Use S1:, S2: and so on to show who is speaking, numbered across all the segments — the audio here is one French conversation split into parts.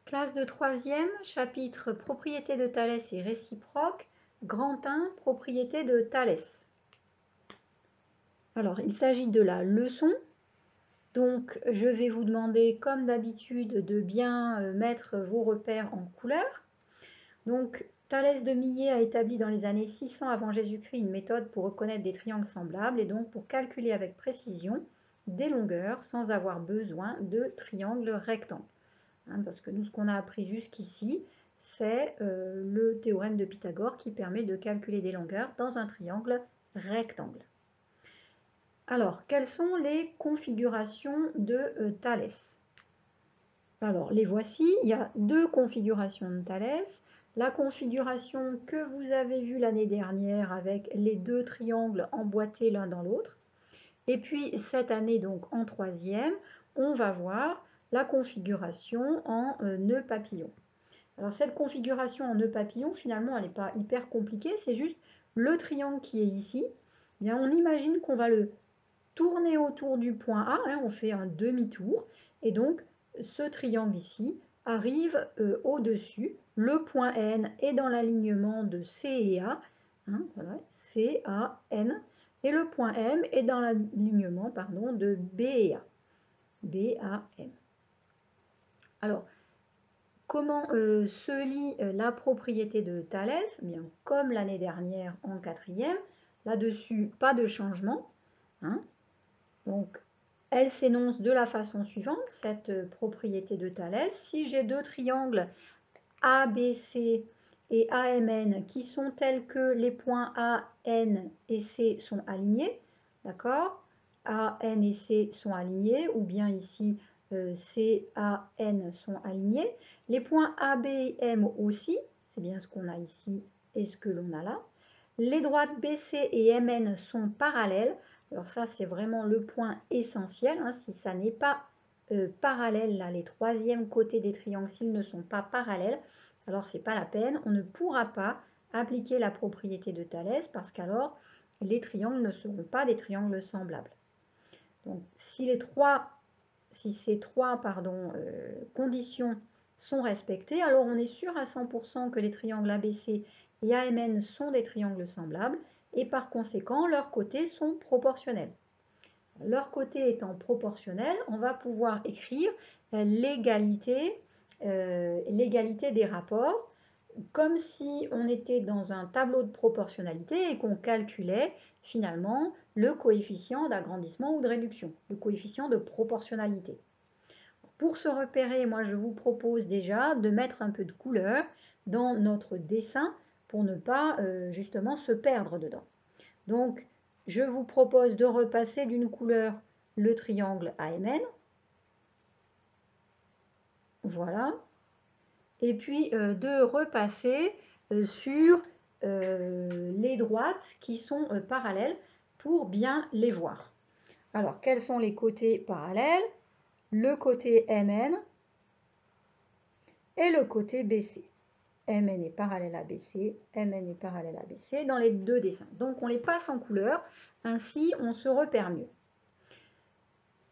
S1: Classe de troisième, chapitre propriété de Thalès et réciproque, grand 1, propriété de Thalès. Alors, il s'agit de la leçon. Donc, je vais vous demander, comme d'habitude, de bien mettre vos repères en couleur. Donc, Thalès de Milet a établi dans les années 600 avant Jésus-Christ une méthode pour reconnaître des triangles semblables et donc pour calculer avec précision des longueurs sans avoir besoin de triangles rectangles. Parce que nous, ce qu'on a appris jusqu'ici, c'est le théorème de Pythagore qui permet de calculer des longueurs dans un triangle rectangle. Alors, quelles sont les configurations de Thalès? Alors, les voici. Il y a deux configurations de Thalès. La configuration que vous avez vue l'année dernière avec les deux triangles emboîtés l'un dans l'autre. Et puis, cette année, donc en troisième, on va voir la configuration en nœud papillon. Alors, cette configuration en nœud papillon, finalement, elle n'est pas hyper compliquée. C'est juste le triangle qui est ici. Eh bien, on imagine qu'on va le tourner autour du point A. On fait un demi-tour. Et donc, ce triangle ici arrive au-dessus. Le point N est dans l'alignement de C et A. Voilà, C, A, N. Et le point M est dans l'alignement de B et A. B, A, M. Alors, comment se lie la propriété de Thalès? Bien, comme l'année dernière en quatrième, là-dessus, pas de changement. Donc, elle s'énonce de la façon suivante, cette propriété de Thalès. Si j'ai deux triangles ABC et AMN qui sont tels que les points A, N et C sont alignés, d'accord? A, N et C sont alignés, ou bien ici C, A, N sont alignés. Les points A, B et M aussi, c'est bien ce qu'on a ici et ce que l'on a là. Les droites BC et MN sont parallèles. Alors ça, c'est vraiment le point essentiel. Si ça n'est pas parallèle, là, les troisièmes côtés des triangles, s'ils ne sont pas parallèles, alors c'est pas la peine. On ne pourra pas appliquer la propriété de Thalès parce qu'alors, les triangles ne seront pas des triangles semblables. Donc, si ces trois conditions sont respectées, alors on est sûr à 100% que les triangles ABC et AMN sont des triangles semblables et par conséquent, leurs côtés sont proportionnels. Leurs côtés étant proportionnels, on va pouvoir écrire l'égalité des rapports comme si on était dans un tableau de proportionnalité et qu'on calculait finalement le coefficient d'agrandissement ou de réduction, le coefficient de proportionnalité. Pour se repérer, moi je vous propose déjà de mettre un peu de couleur dans notre dessin pour ne pas justement se perdre dedans. Donc, je vous propose de repasser d'une couleur le triangle AMN. Voilà. Et puis de repasser sur les droites qui sont parallèles pour bien les voir. Alors, quels sont les côtés parallèles? Le côté MN et le côté BC. MN est parallèle à BC, MN est parallèle à BC dans les deux dessins. Donc, on les passe en couleur, ainsi on se repère mieux.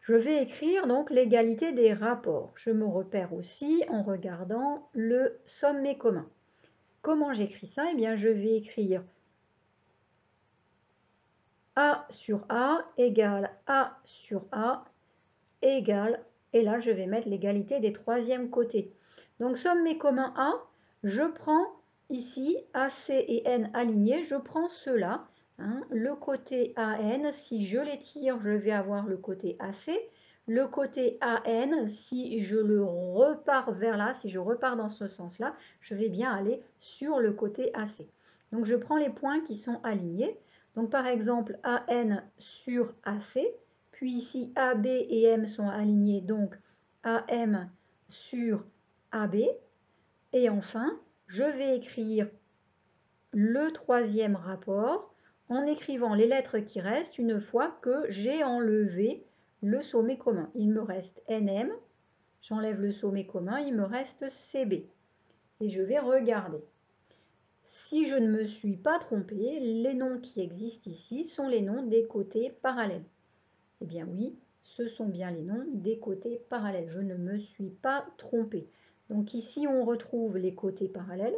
S1: Je vais écrire donc l'égalité des rapports. Je me repère aussi en regardant le sommet commun. Comment j'écris ça? Eh bien, je vais écrire A sur A égale A sur A égale, et là, je vais mettre l'égalité des troisièmes côtés. Donc, sommet commun A, je prends ici AC et N alignés, je prends ceux-là. Le côté AN, si je l'étire, je vais avoir le côté AC. Le côté AN, si je le repars vers là, si je repars dans ce sens-là, je vais bien aller sur le côté AC. Donc, je prends les points qui sont alignés. Donc, par exemple, AN sur AC. Puis ici, AB et M sont alignés, donc AM sur AB. Et enfin, je vais écrire le troisième rapport en écrivant les lettres qui restent une fois que j'ai enlevé le sommet commun. Il me reste NM, j'enlève le sommet commun, il me reste CB. Et je vais regarder. Si je ne me suis pas trompée, les noms qui existent ici sont les noms des côtés parallèles. Eh bien oui, ce sont bien les noms des côtés parallèles. Je ne me suis pas trompée. Donc ici, on retrouve les côtés parallèles.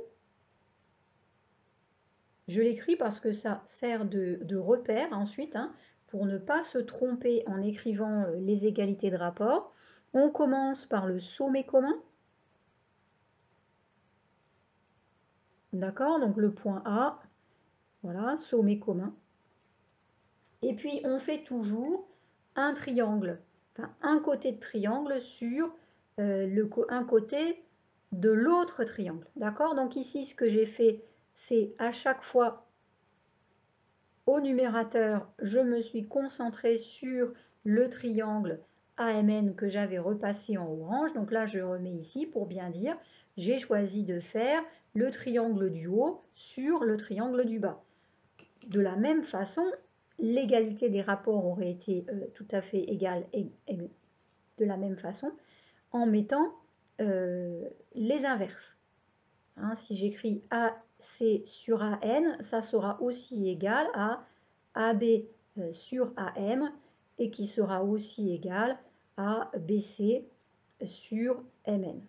S1: Je l'écris parce que ça sert de repère ensuite, hein, pour ne pas se tromper en écrivant les égalités de rapport. On commence par le sommet commun. D'accord, donc le point A, voilà, sommet commun. Et puis on fait toujours un triangle, enfin un côté de triangle sur un côté de l'autre triangle. D'accord, donc ici ce que j'ai fait, c'est à chaque fois au numérateur, je me suis concentrée sur le triangle AMN que j'avais repassé en orange. Donc là, je remets ici pour bien dire, j'ai choisi de faire le triangle du haut sur le triangle du bas. De la même façon, l'égalité des rapports aurait été tout à fait égale de la même façon en mettant les inverses. Hein, si j'écris AC sur AN, ça sera aussi égal à AB sur AM et qui sera aussi égal à BC sur MN.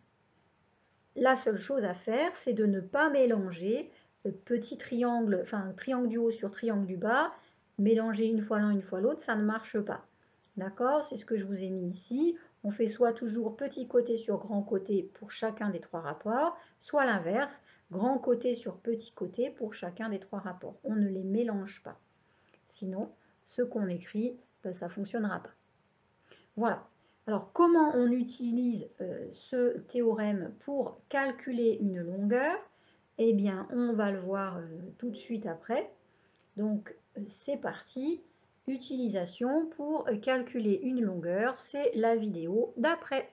S1: La seule chose à faire, c'est de ne pas mélanger petit triangle, enfin triangle du haut sur triangle du bas, mélanger une fois l'un, une fois l'autre, ça ne marche pas. D'accord? C'est ce que je vous ai mis ici. On fait soit toujours petit côté sur grand côté pour chacun des trois rapports, soit l'inverse, grand côté sur petit côté pour chacun des trois rapports. On ne les mélange pas. Sinon, ce qu'on écrit, ben, ça ne fonctionnera pas. Voilà. Alors, comment on utilise ce théorème pour calculer une longueur? Eh bien, on va le voir tout de suite après. Donc, c'est parti. Utilisation pour calculer une longueur, c'est la vidéo d'après.